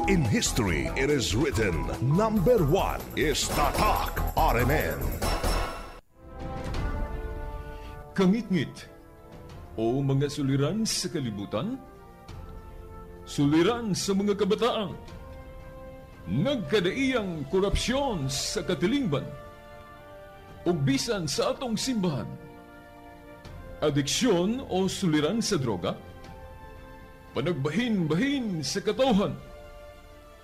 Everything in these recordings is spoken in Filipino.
In history, it is written, number 1 is Tatak RMN. Kangit-ngit o mga suliran sa kalibutan, suliran sa mga kabataan, nagkadaiyang korupsyon sa katilingban, o bisan sa atong simbahan, adiksyon o suliran sa droga, panagbahin-bahin sa katawhan,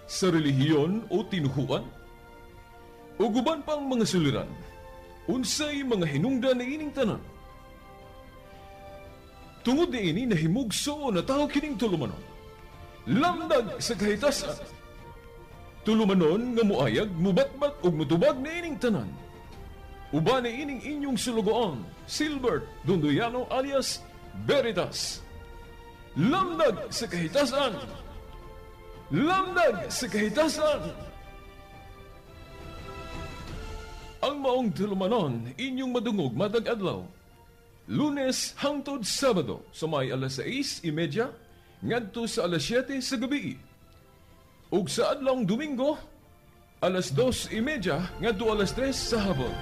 sa relihiyon o tinuhuan, o guban pang mga suliran, unsay mga hinungdan na ining tanan. Tungod ni ini nahimugso na tao kining tulumanon, lamdag sa kahitasan, tulumanon nga muayag, mubatbat o mutubag na ining tanan. Uba na ining inyong sulugoan, Silbert Dundoyano alias Veritas. Lamdag sa kahitasan! Lamdag sa kahitasan! Ang maong tulumanon, inyong madungog matag adlaw, Lunes hangtod Sabado, sa may alas 6:30 ngadto sa alas 7 sa gabi. Ug sa adlawng Domingo, alas 2:30 ngadto alas 3 sa hapon.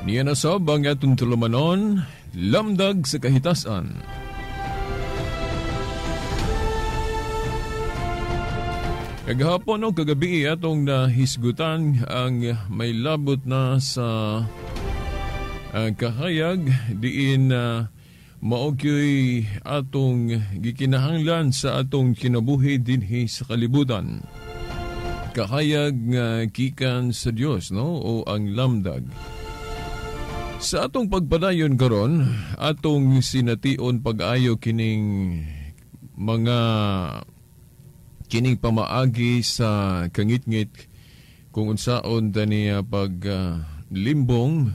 Niya nasab ang atong tulumanon, lamdag sa kahitasan. Kagahapon o kagabi atong nahisgutan ang may labot na sa kahayag diin maogyoy atong gikinahanglan sa atong kinabuhi dinhi sa kalibutan. Kahayag nga gikan sa Dios, no, o ang lamdag. Sa atong pagpadayon karon, atong sination pag-ayo kining mga kining pamaagi sa kangit-ngit kung unsaon taniya paglimbong,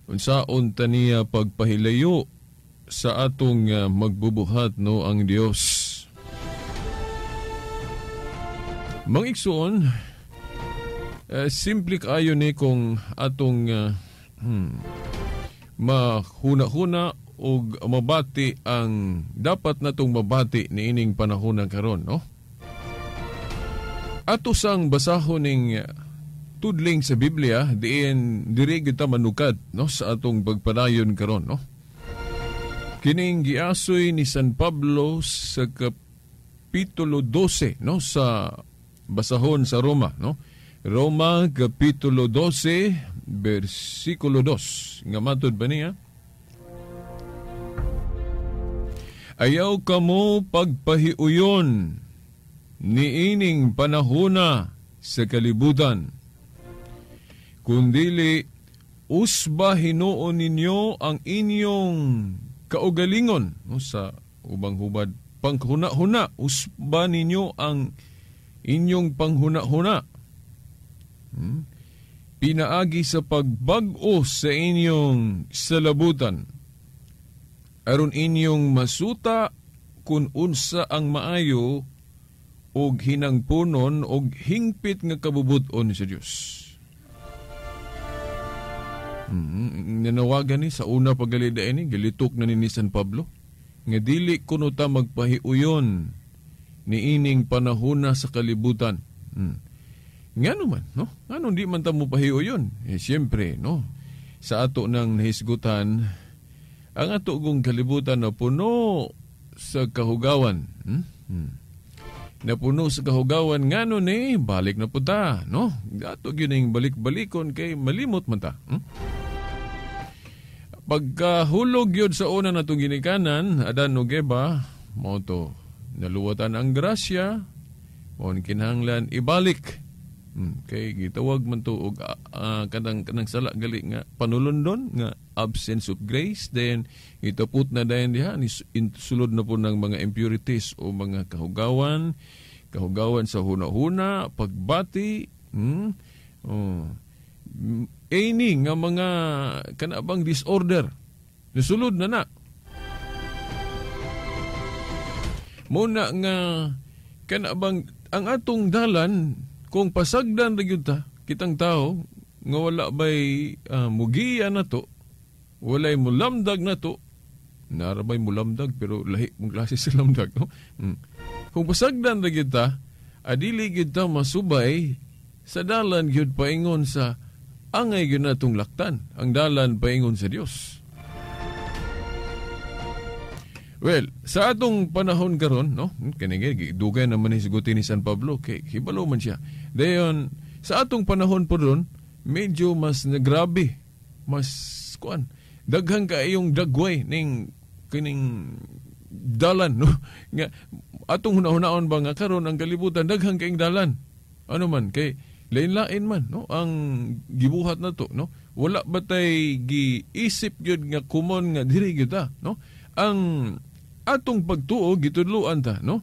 unsaon taniya pagpahilayo sa atong magbubuhat, no, ang Dios. Mangigsuon, simple kaayo ni kung atong mahuna-huna o mabati ang dapat natong mabati ni ining panahon karon, no? Ato sang basahon ning tudling sa Biblia diin diri kita manukad, no, sa atong pagpadayon karon, no? Kining giasoy ni San Pablo sa kapitulo 12, no, sa basahon sa Roma, no? Roma kapitulo 12 versikulo 2 nga matod ba niya? Ayaw kamo pagpahiuyon ni ining panahona sa kalibutan, kundili usba hinuon ninyo ang inyong kaugalingon, no, sa ubang hubad panghuna-huna, usba ninyo ang inyong panghuna-huna. Pinaagi sa pagbag-o sa inyong salabutan, aron inyong masuta kung unsa ang maayo og hinangpunon og hingpit nga kabubuton sa Dios. Nanawagan ni sa una pagalida ini, galitok na ni San Pablo, nga dili kuno ta magpahiuyon niining panahona sa kalibutan. Nga naman, no? Ano di man ta mo pahiyo yun? Siyempre, no? Sa ato ng nahisgutan, ang ato kong kalibutan na puno sa kahugawan. Na puno sa kahugawan nga nun balik na po ta, no? Ato yun yung balik-balikon kay malimot man ta. Pagkahulog yun sa una na itong ginikanan, Adan o Eva, mo to, naluwatan ang grasya, mo kinahanglan ibalik. Kay gitawag man to og kanang sala gali nga panulundon nga absence of grace, then itaput na dayon diha ni sulod na po ng mga impurities o mga kahugawan sa huna-huna, pagbati, any nga mga kanabang disorder nasulod na. Muna nga kanabang ang atong dalan kung pasagdan ra gyud ta kitang tao nga wala bay mugiya na to, walay mulamdag na to, narabay mulamdag pero lahi mong klase sa lamdag, no? Kung pasagdan ra gyud ta, adili gyud ta masubay sa dalan gyud paingon sa angay gyud natong laktan, ang dalan paingon sa Dios. Well, sa atong panahon karon, no? Kanigi dugay naman ni siguti ni San Pablo kay hibalo man siya. Dayon sa atong panahon po ron, medyo mas nagrabe, mas daghang kaayong dagway ning kining dalan, no? Nga atong hunahunahon ba nga karon ang kalibutan daghang kaayong dalan. Ano man kay lain-lain man, no? Ang gibuhat na to, no? Wala batay giisip gyud nga common nga diri gyud ta, no? Ang atong pagtuo gitudloan ta, no?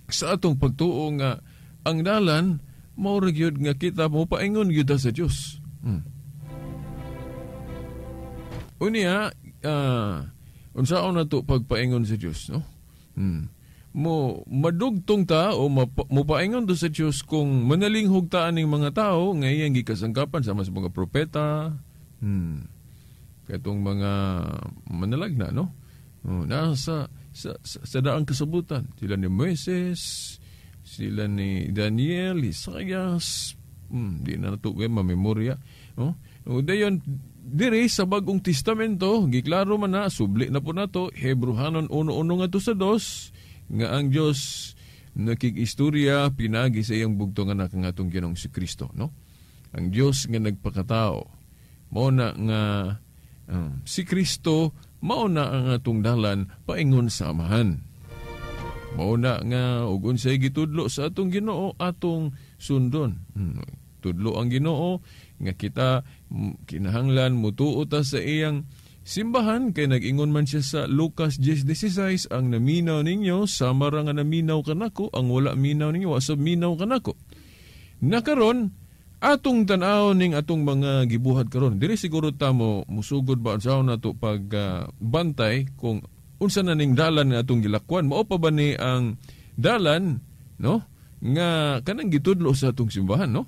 Sa atong pagtuo nga ang dalan mao ra gyud nga kita mo paingon gyud sa Dios. Unya unsaon na to pagpaingon sa Dios, no? Mo madugtong ta o mopaingon do sa Dios kung manalinghog ta aning mga tao nga iyang gikasangkapan sa mga propeta, katong mga manalagna, no? Nasa sa daang kasabutan, sila ni Moises, sila ni Daniel, Isaias, di na natuwa mamemorya, no? Dayon diri sa Bagong Testamento giklaro man na, subli na po nato Hebrehanon 1:1 ngadto sa 2 nga ang Dios nakig-istorya pinagi sa iyang bugtong anak nga atong Ginoong si Kristo, no? Ang Dios nga nagpakatao mao na nga si Kristo mao na ang atong dalan paingon sa Amahan. Mao na nga ug unsay gitudlo sa atong Ginoo atong sundon. Tudlo ang Ginoo nga kita kinahanglan mutuo ta sa iyang simbahan kay nag-ingon man siya sa Lucas 10:16, ang naminaw ninyo sama ra nga naminaw kanako, ang wala minaw ninyo wasab minaw kanako. Nakaron atong tan-aw ning atong mga gibuhat karon, dili siguro ta mo musugod ba unsa na to pag bantay kung unsa na ning dalan nga atong gilakwan, mao pa ba ni ang dalan, no, nga kanang gitudlo sa atong simbahan, no?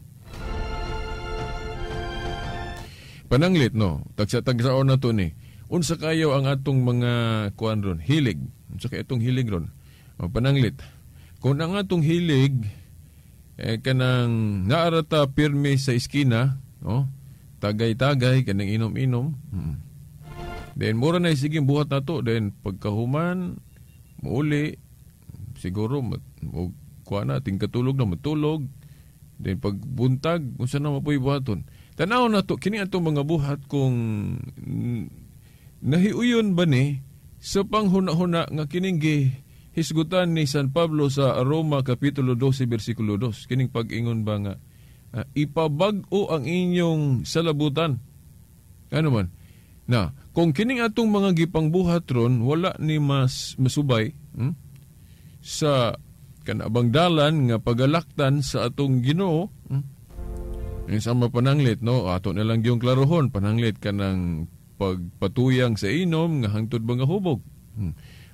Pananglit, no, tagsa-tagsaon na to ni unsa kayo ang atong mga kuan ron, hilig, unsa kay atong hilig ron, pananglit kung ang atong hilig kanang naarata pirme sa iskina, no? Tagay-tagay kanang inom-inom. Then mura na sige buhat nato, then pagkahuman muuli siguro kuha na ting katulog na matulog. Then pagbuntag unsa na mapuy buhaton. Tanaw na to kini atong mga buhat kung nahiuyon ba ni sa panghuna-huna nga kining hisgutan ni San Pablo sa Roma Kapitulo 12, versikulo 2. Kining pag-ingon ba nga, ipabag-o ang inyong salabutan. Ano man? Na, kung kining atong mga gipangbuhat ron, wala ni masubay sa kanabang dalan nga pagalaktan sa atong Ginoo, yung sama pananglit, no? Ato na lang yung klarohon, pananglit ka ng pagpatuyang sa inom, nga hangtod ba nga hubog.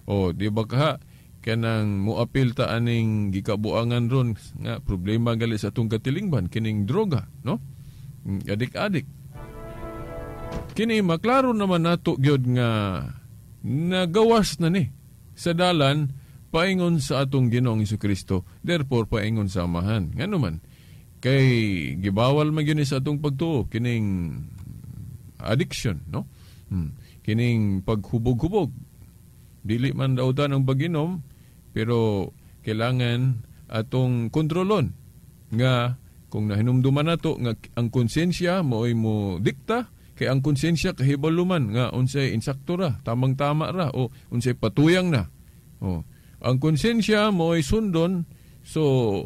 O, di ba ka kanang muapil ta aning gikabuangan ron nga problema gali sa atong katilingban kining droga, no? Adik-adik. Kini maklaro naman nato gyud nga nagawas na ni sa dalan paingon sa atong Ginoong Hesukristo, therefore paingon sa Amahan. Ngano man, kay gibawal man yun sa atong pagtuo, kining addiction, no? Kining paghubog-hubog. Dili man daw ta ng pag-inom, pero kailangan atong kontrolon nga kung nahinumduman nato nga ang konsensya mo'y mo dikta, kay ang konsensya kahibaluman nga unsay insakto ra, tamang-tama ra, o unsay patuyang na. O, ang konsensya mo'y sundon, so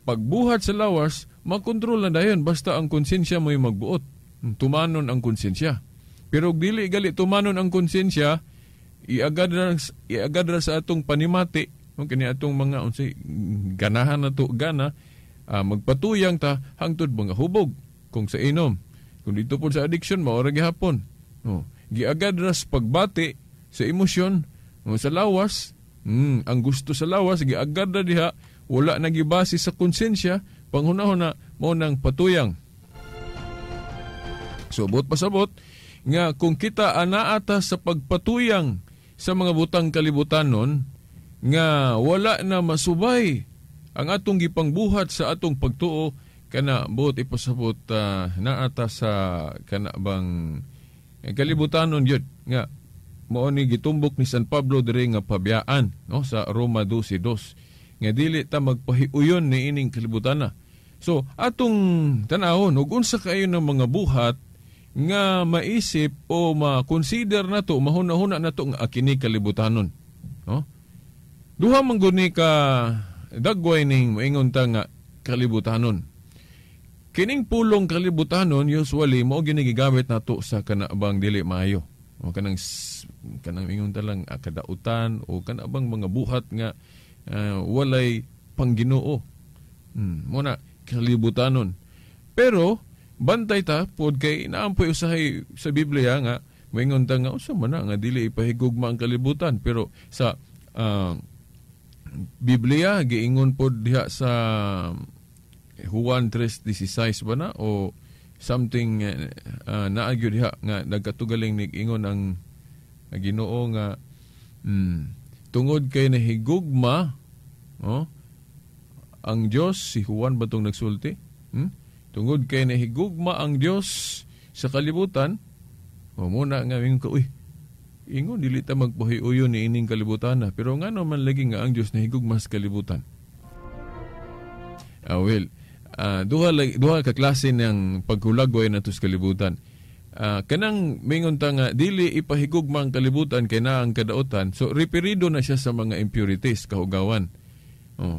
pagbuhat sa lawas, makontrol na dayon basta ang konsensya mo'y magbuot. Tumanon ang konsensya. Pero dili gali tumanon ang konsensya, iagad ra sa atong panimati, kini atong mga unsay ganahan na to gana, magpatuyang ta hangtod mga hubog kung sa inom. Kung dito po sa addiction, maura gihapon. Giagad ra sa pagbati sa emosyon, sa lawas, ang gusto sa lawas, giagad ra diha, wala nagibase sa konsensya, panghuna-huna mo nang patuyang. So, buot pasabot, nga kung kita anaata sa pagpatuyang sa mga butang kalibutanon, nga wala na masubay ang atong gipangbuhat sa atong pagtuo, kana buot ipasabot naata sa kana bang kalibutanon yun, nga mao ni gitumbok ni San Pablo diri nga pabiyaan, no, sa Roma 12:2, nga dili ta magpahiuyon ni ining kalibutana. So atong tanawon ug unsa kayo ng mga buhat nga maisip o ma-consider nato, mahuna-huna nato nga kini kalibutanon, no? Duha man gud ni ka dagway ning moingon ta nga kalibutanon. Kining pulong kalibutanon usually mao ginigamit nato sa kanabang dili maayo. O kanang ingon ta lang kadautan o kanabang mga buhat nga walay pangginoo. Muna kalibutanon. Pero bantay ta pod kay naampoy usahay sa Biblia nga moingon ta nga usa man nga dili ipahigugma ang kalibutan, pero sa Biblia giingon pod diha sa Juan 3:16 ba na o something naagyo diha nga nagkatugaling nig-ingon ang Ginoo nga tungod kay nahigugma ang Dios, si Juan ba tong nagsulti? Tungod kay nahigugma ang Dios sa kalibutan, muna nga ingon ka, ingon dili ta magpahiuyon ni ining kalibutan na, pero ngano man lagi nga ang Dios nahigugma sa kalibutan. Duha ka klase ng pagkulagway nato sa kalibutan. Kanang mingon ta nga dili ipahigugma ang kalibutan kay naa ang kadautan, so referido na siya sa mga impurities, kahugawan.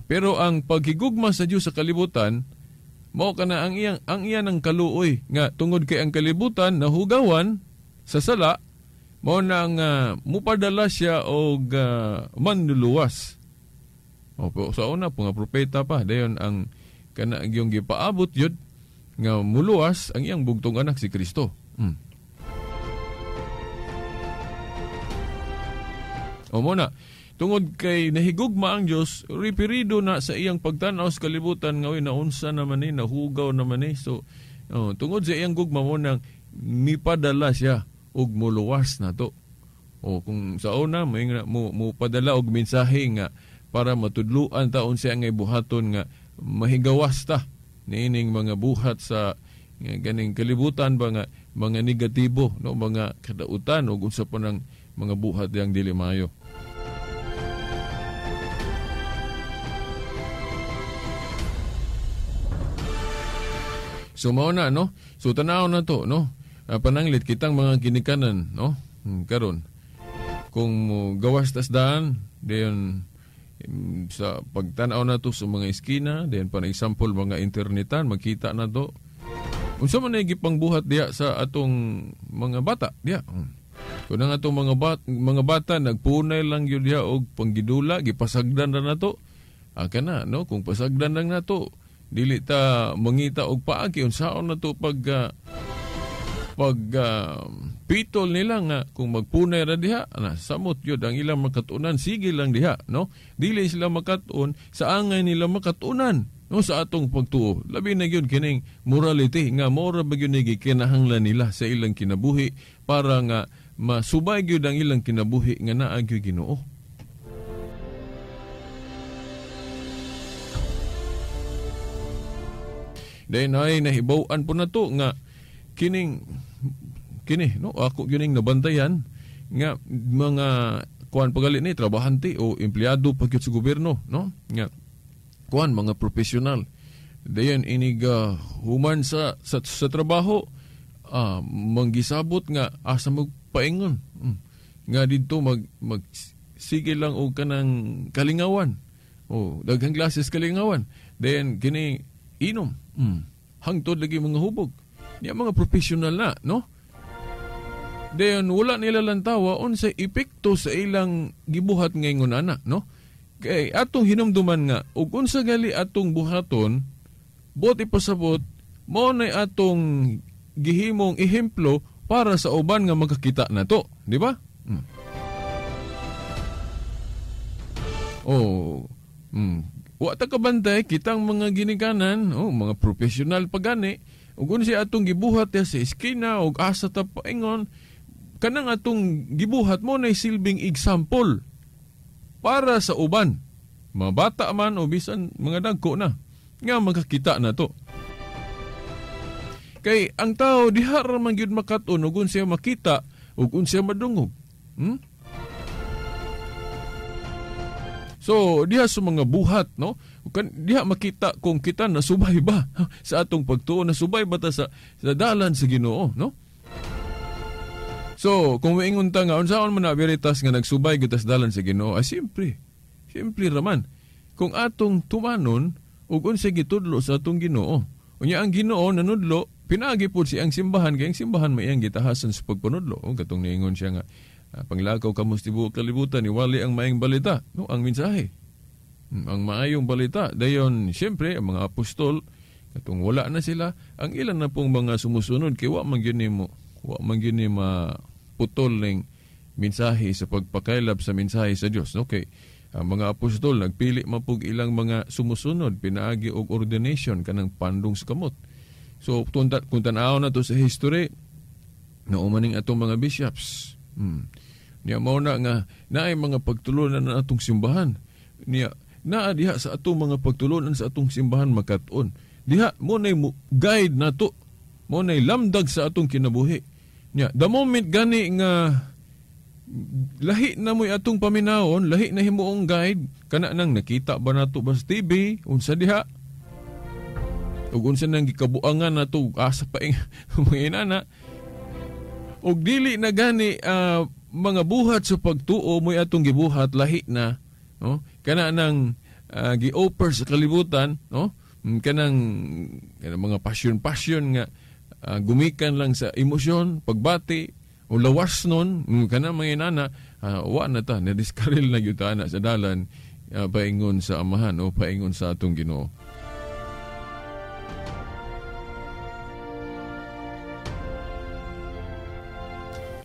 Pero ang paghigugma sa Dios sa kalibutan, mao kana ang iyan ang kaluoy nga tungod kay ang kalibutan nahugawan sa sala, mao nang mupadala siya og manluluwas. Sa una po nga propeta pa dayon ang kana yung gipaabot yun nga muluwas ang iyang bugtong anak si Kristo. Muna tungod kay nahigugma ang Dios, referido na sa iyang pagtanaw sa kalibutan nga naunsa naman ni, nahugaw naman ni. So tungod sa iyang gugma mo nang mipadala siya og muluwas na to. Kung sa una mo padala og mensahe nga para matudluan taon siya nga ibuhaton nga mahigawas ta niining mga buhat sa ganing kalibutan ba nga mga negatibo, no, mga kadautan o unsa pa ng mga buhat yang dili maayo. So mao na, no? So tanaw na to, no? Pananglit kitang mga ginikanan, no? Karon kung gawas tas daan, dayon sa pagtanaw na to sa mga eskina, dayon pa na example mga internetan, makita na to. Unsa man ay gipangbuhat diya sa atong mga bata diya. Kung ang atong mga bata nagpunay lang yun diya og panggidula, gipasagdan na to. Kana, no? Kung pasagdan lang na to, dili ta mangita og paagi unsaon na to pag pitol nila nga kung magpunay ra diha na samot yun ang ilang makatunan, sige lang diha, no? Dili sila makatun sa angay nila makatunan, no, sa atong pagtuo. Labi na yun kining morality nga mora ba yun gikinahanglan nila sa ilang kinabuhi para nga masubay yun ang ilang kinabuhi nga naagyo Ginoo. Dahil ay nahibawan po na to nga kini no ako kining nabantayan nga mga kuan pagali ni trabahante o empleyado pagyud sa gobyerno, no? Nga kuan mga profesional. Dayon inig human sa trabaho manggisabot nga asa magpaingon. Nga dito mag sige lang og kanang kalingawan. Daghang glasses kalingawan. Then kini inom. Hangtod lagi mga hubog. Niya mga professional na, no? Dayon wala nila lantawa unsay epekto sa ilang gibuhat ngayon ana, no? Kay atong hinumduman nga ug unsa gali atong buhaton, bot ipasabot mao nay atong gihimong ehemplo para sa uban nga makakita nato, di ba? Wa ta kabantay kitang mga ginikanan, mga professional pagani, ug unsa atong gibuhat sa eskina ug asa ta paingon, kanang atong gibuhat mo nay silbing example para sa uban. Mga bata man o bisan mga dagko na nga makakita na to. Kay ang tao diha ra man gyud makat-on ug unsa makita ug unsa madungog. So, diha sa mga buhat, no? Diha makita kung kita nasubay ba sa atong pagtuo, nasubay ba ta sa dalan sa Ginoo, no? So, kung maingon ta nga, unsaon man na veritas nga nagsubay kita sa dalan sa Ginoo, ay siyempre raman. Kung atong tumanon, ug unsa gitudlo sa atong Ginoo, unya ang Ginoo nanudlo, pinagi pod siyang simbahan, kay ang simbahan may iyang gitahasan sa pagpanudlo. Katong niingon siya nga, panglakaw kamo sa tibuok kalibutan, iwali ang maayong balita, no? Ang mensahe. Ang maayong balita. Dayon, siyempre, ang mga apostol, katong wala na sila, ang ilan na pong mga sumusunod, kaya wa man yun maputol ng mensahe sa pagpakailab sa mensahe sa Diyos. Okay. Ang mga apostol, nagpili mapug ilang mga sumusunod, pinaagi og ordination, kanang pandong sa kamot. So, kung tanaw na to sa history, naumaning atong mga bishops, niya mao na nga naay mga pagtulunan na atong simbahan. Niya naa diha sa atong mga pagtulunan sa atong simbahan makat-on. Diha mo nay guide nato. Mo nay lamdag sa atong kinabuhi. Niya the moment gani nga lahi na mo'y atong paminawon, lahi na himuong guide, kana nang nakita ba nato ba sa TV, unsa diha? Ug unsa nang gikabuangan nato asa pa mga inana. Og dili na gani mga buhat sa pagtuo mo'y atong gibuhat lahi na, no? Kana nang gi-offer sa kalibutan, no? Kanang mga passion nga gumikan lang sa emosyon, pagbati o lawas nun, kana mga inana, wa na ta na diskaril na gyud ta na sa dalan paingon sa amahan o paingon sa atong Ginoo.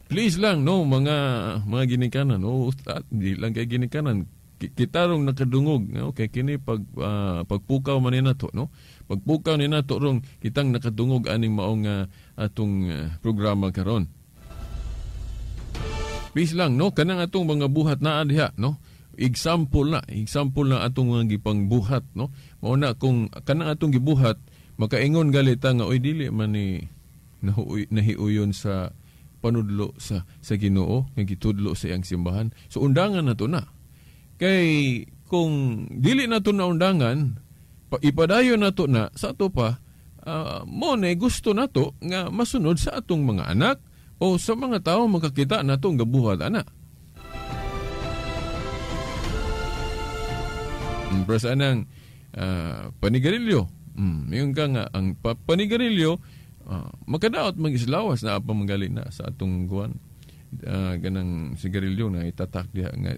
Please lang, no, mga ginikanan, no, di lang kay ginikanan, kitarong nakadungog, no, kay kini pagpukaw man nina to, no, pagpukaw nina to rong kitang nakadungog aning maong atong programa karon. Please lang, no, kanang atong mga buhat na diha, no, example na atong mga gipang buhat, no, mao na kung kanang atong gibuhat makaingon galita nga oy dili man ni nahiuyon sa panudlo sa Ginoo nga gitudlo sa iyang simbahan. So undangan na to na. Kay kung dili na to na undangan, ipadayon na to na sa ato pa, mo na gusto na to nga masunod sa atong mga anak o sa mga tao makakita na to nga buhat ana. Pero sa anang panigarilyo, yung ka nga ang panigarilyo, makadaot mag-islawas na apa manggali na sa atong guwan ganang sigarilyo na itatak diha nga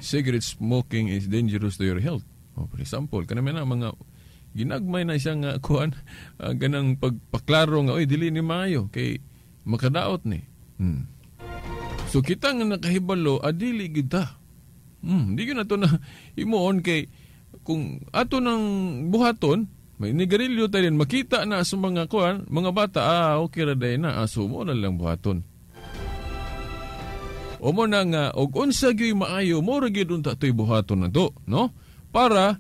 cigarette smoking is dangerous to your health. For example, kanami na mga ginagmay na siyang kuwan ganang pagpaklaro nga oy dili ni maayo kay makadaot ni. So kita nga nakahibalo adili gid ta. Di gyud nato na imuon kay kung ato nang buhaton may nigarilyo tayo din, makita na sa mga kuwan, mga bata, okay ra day na, asumo na lang buhaton. O mo na nga, og unsa gyud maayo, mo ra gyud unta to'y buhaton na to, no? Para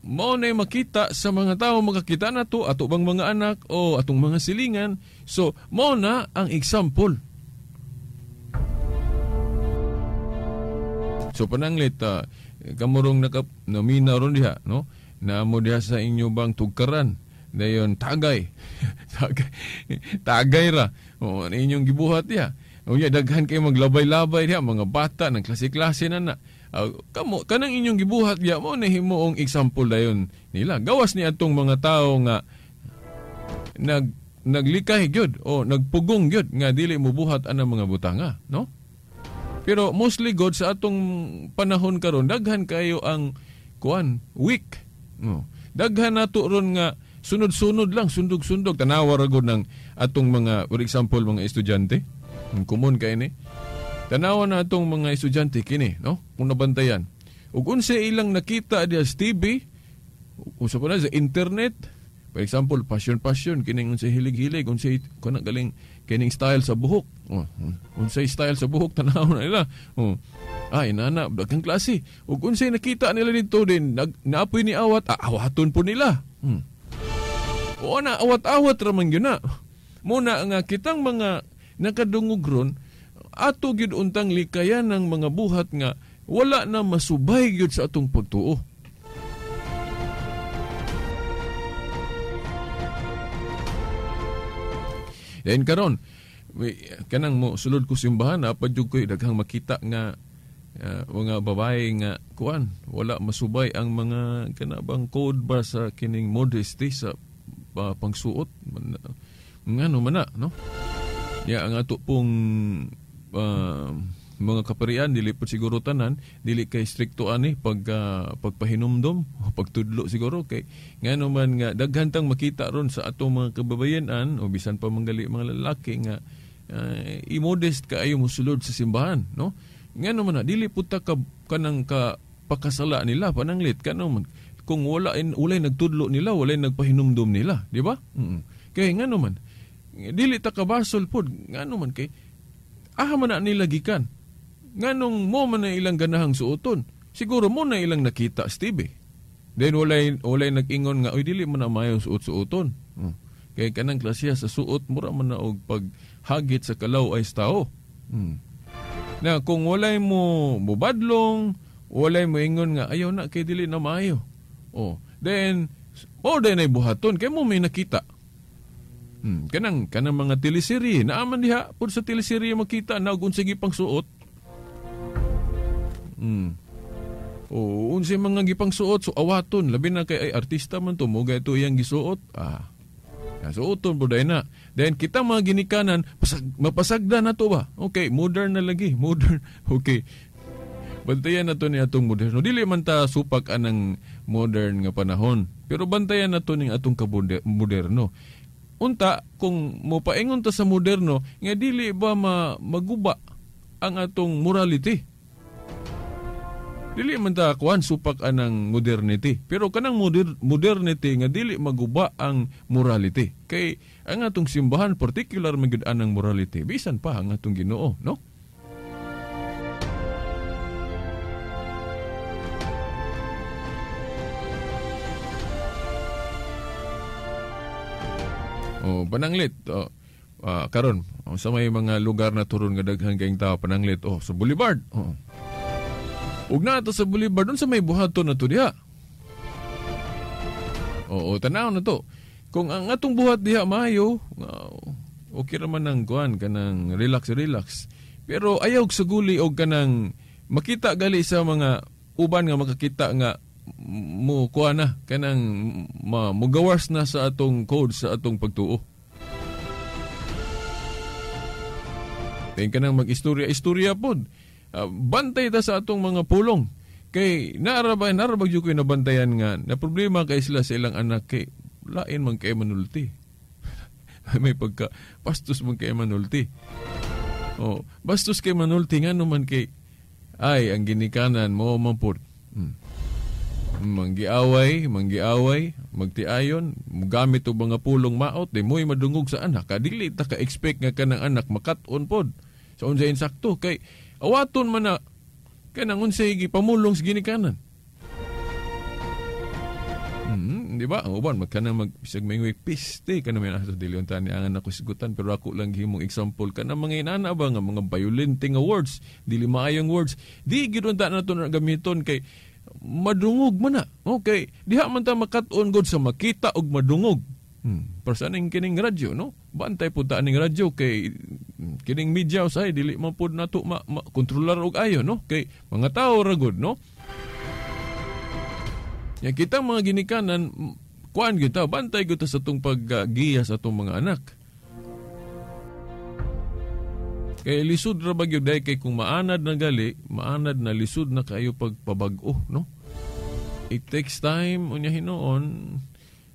mao na makita sa mga tao makakita na to ato bang mga anak o atong mga silingan. So mao na ang example. So pananglit kamurong namina ron diha, no? Na mo diha sa inyo bang tugkaran dayon tagay. Tagay ra. O inyong gibuhat diha. Unya daghan kay maglabay-labay diha mga bata ng klase-klase na. Kamo kanang inyong gibuhat diha mo na himuong example dayon nila. Gawas ni atong mga tao nga naglikay gyud o nagpugong gyud nga dili mo buhat anang mga butanga, no? Pero mostly god sa atong panahon karon daghan kayo ang weak. No. Daghan nato ron nga sunod-sunod lang, sundog-sundog tanawa ra gud ng atong mga for example mga estudyante. Common kay ni. Tanawa na atong mga estudyante kini, no? Kung nabantayan. Ug unsa ilang nakita diha sa TV, usa pa na sa internet, for example, passion kining unsay hilig-hilig, unsay kana galing kining style sa buhok. Unsay style sa buhok tanaw na nila. Ay nana daghang klase. Ug unsay nakita nila dito din naapoy ni awat, awaton po nila. O na awat-awat ra man gyud na. Muna nga kitang mga nakadungog ron ato gyud untang likayan ng mga buhat nga wala na masubay gyud sa atong pagtuo. Yan karon, kanang mo sulod ko simbahan apadjud ko daghang makita nga mga babae nga wala masubay ang mga kanabang code ba sa kining modesty sa pangsuot ngano man na, no? Ya ang ato pong mga kaparian dili po siguro tanan dili kay strikto ani pagpahinumdom o pagtudlo siguro kay ngano man nga daghan tang makita ron sa atong mga kababayen-an o bisan pa manggali mga lalaki nga immodest kaayo mosulod sa simbahan, no? Ngano man na dili puta ka kanang ka pakasala nila pananglit kano man kung walay nagtudlo nila walay nagpahinumdom nila, di ba? Kay ngano man dili ta kabasol pod ngano man kay man na nila gikan nganong mo man na ilang ganahang suoton siguro mo na ilang nakita Steve then walay nag-ingon nga oy dili man na mayo suot-suoton kay kanang klasya sa suot mura man na og paghagit sa kalaw ay tao na kung walay mo mubadlong walay mo ingon nga ayaw na kay dili na maayo then ay buhaton kay mo may nakita. Kanang mga teleserye naaman diha pud sa teleserye makita na og unsay gipang suot. Unsay mga gipang suot so awaton labi na kay ay artista man to mo ito iyang gisuot. Suoton pud na. Then kita mga ginikanan mapasagda na to ba? Okay, modern na lagi, modern. Okay. Bantayan na to ni atong moderno. Dili man ta supak anang modern nga panahon. Pero bantayan na to ning atong moderno. Unta, kung mopaingon ta sa moderno, nga dili ba maguba ang atong morality? Dili man ta supak anang modernity. Pero kanang modernity nga dili maguba ang morality. Kay ang atong simbahan, particular magud anang morality. Bisan pa ang atong Ginoo, no? Pananglit karon sa may mga lugar na turon nga daghan kayong tao pananglit sa Boulevard. Ug na to sa Boulevard dun sa may buhaton na to diha. Tanaw na to. Kung ang atong buhat diha maayo, okay ra man nang kanang relax. Pero ayaw sa guli og kanang makita gali sa mga uban nga makakita nga mo kanang mugawas na sa atong code sa atong pagtuo. Kaya ka nang mag-istorya pod. Bantay ta sa atong mga pulong. Kay narabag yung ko'y nabantayan nga na problema kay sila sa ilang anak kay lain man kay manulti. May pagka bastos man kay manulti. Bastos kay manulti nga naman kay ang ginikanan mo mampod. Manggiaway, magtiayon, gamit og mga pulong maot, di mo'y madungog sa anak. Dili ta ka-expect nga kanang anak makat-on pod. Sa unsay insakto, kay awaton man na kanang unsay gipamulong sa ginikanan. Di ba? Ang uban, magkana bisag may piste ka naman sa diliontan ni angan ako sigutan, pero ako lang himong example ka na mga inana ba nga mga violenting words, dili maayong words. Di gid unta na to na gamiton kay madungog man na. Okay, diha man ta makat-on god sa makita og madungog. Pero saan ang kining radyo, no? Bantay po ta ning radyo kay kining media usay dili man pud nato kontrolar og ayo, no? Kay mga tao ra gud, no? Yang kita mga ginikanan, kuan kita, bantay kita sa itong paggiya sa itong mga anak. Kaya lisod ra bagyo day kay kung maanad na gali, maanad na lisod na kayo pagpabag-o, no? It takes time, unya hinoon,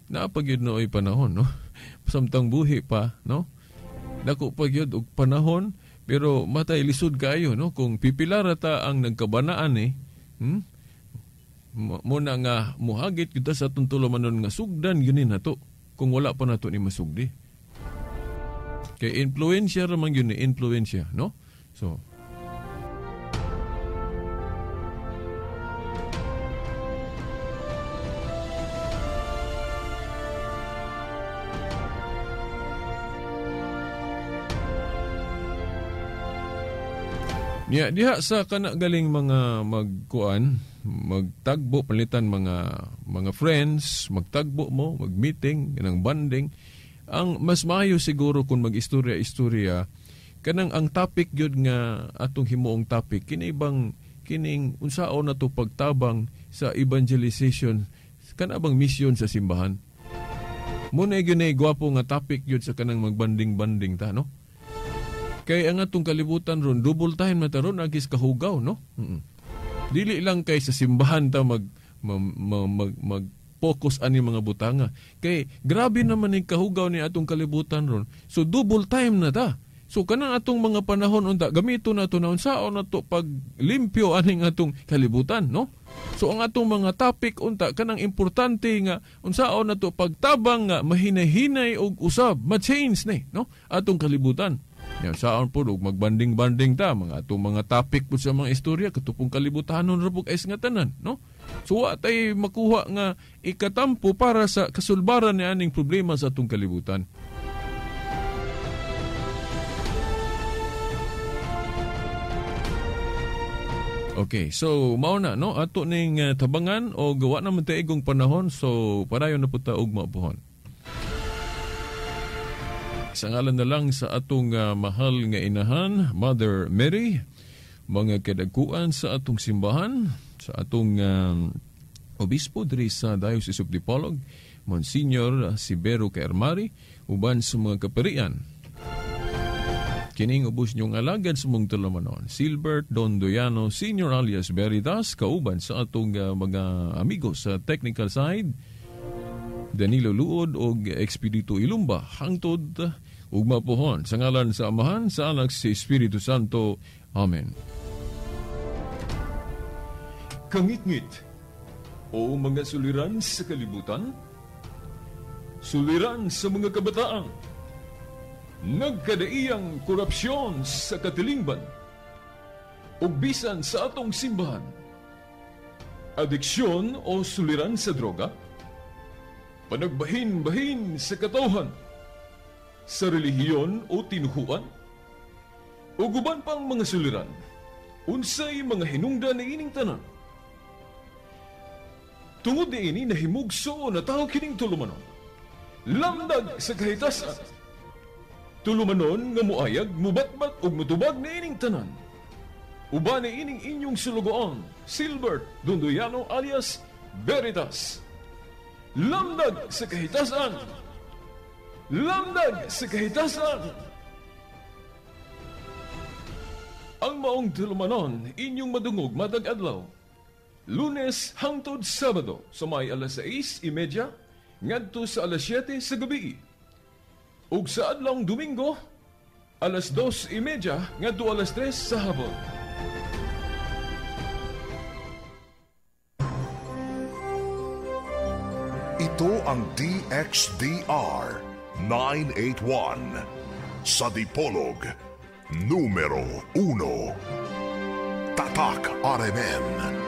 napagyod na oy panahon, no? Samtang buhi pa, no? Dako pagyod og panahon, pero matay lisod kayo, no? Kung pipilara ta ang nagkabanaan muna nga muhagit kita sa itong tulumanon nga sugdan yun nato kung wala pa nato ni masugdi. Kaya influensya ramang yun ni influensya, no? So, diha sa kana galing mga magtagbo palitan mga friends, magtagbo mo, magmeeting, kanang bonding. Ang mas maayo siguro kung mag-istorya kanang ang topic gyud nga atong himuong topic kining unsaon nato pagtabang sa evangelization kanabang mission sa simbahan. Muna gyud nay gwapo nga topic gyud sa kanang magbanding-banding ta, no? Kay ang atong kalibutan ron, double time na taron, agis kahugaw, no? Dili lang kay sa simbahan ta mag-focus ani mga butanga. Kay grabe naman yung kahugaw ni atong kalibutan ron. So double time na ta. So kanang atong mga panahon unta, gamito na to na unsaon na to paglimpyo aning atong kalibutan, no? So ang atong mga topic unta, kanang importante nga unsaon na to pagtabang nga mahinay-hinay og usab, ma-change ni, no? Atong kalibutan. Yan, saan po, magbanding-banding ta, mga atong mga topic po sa mga istorya, katupong kalibutanon ra po kais nga tanan, no? So, tay makuha nga ikatampo para sa kasulbaran ni aning problema sa atong kalibutan. Okay, so mao na, no? Ato ning tabangan o gawa naman ta igong panahon, so parayon na po ta og maabuhon. Sa ngalan na lang sa atong mahal nga inahan, Mother Mary, mga kadagkuan sa atong simbahan, sa atong obispo diri sa Diocese of Dipolog, Monsignor Sibero Kaermari, uban sa mga kaparian. Kining ubos niyong alagad sa mong tulumanon, Silbert Don Doyano Sr. alias Veritas, kauban sa atong mga amigos sa technical side, Danilo Luod o Expedito Ilumba, hangtod ug mapuhon sa ngalan sa Amahan, sa Anak, sa Espiritu Santo. Amen. Kangit-ngit o mga suliran sa kalibutan, suliran sa mga kabataan, nagkadaiyang korupsyon sa katilingban, ug bisan sa atong simbahan, adiksyon o suliran sa droga, panagbahin-bahin sa katawhan, sa relihiyon o tinuhuan, o guban pang mga suliran, unsay mga hinungdan na ining tanan. Tungod ni ini nahimugso na tao kining tulumanon, lamdag sa kahitasan, tulumanon nga muayag, mubatbat o mutubag na ining tanan. Uba na ining inyong sulugoon, Silbert Dondoyano alias Veritas. Lamdag sa kahitasan! Lamdag sa kahitasan! Ang maong tulumanon, inyong madungog matag adlaw, Lunes hangtod Sabado, sa may alas 6:30 ngadto sa alas 7 sa gabi. Ug sa adlawng Domingo, alas 2:30 ngadto alas 3 sa hapon. Ito ang DXDR 981 sa Dipolog, numero 1. Tatak RMN.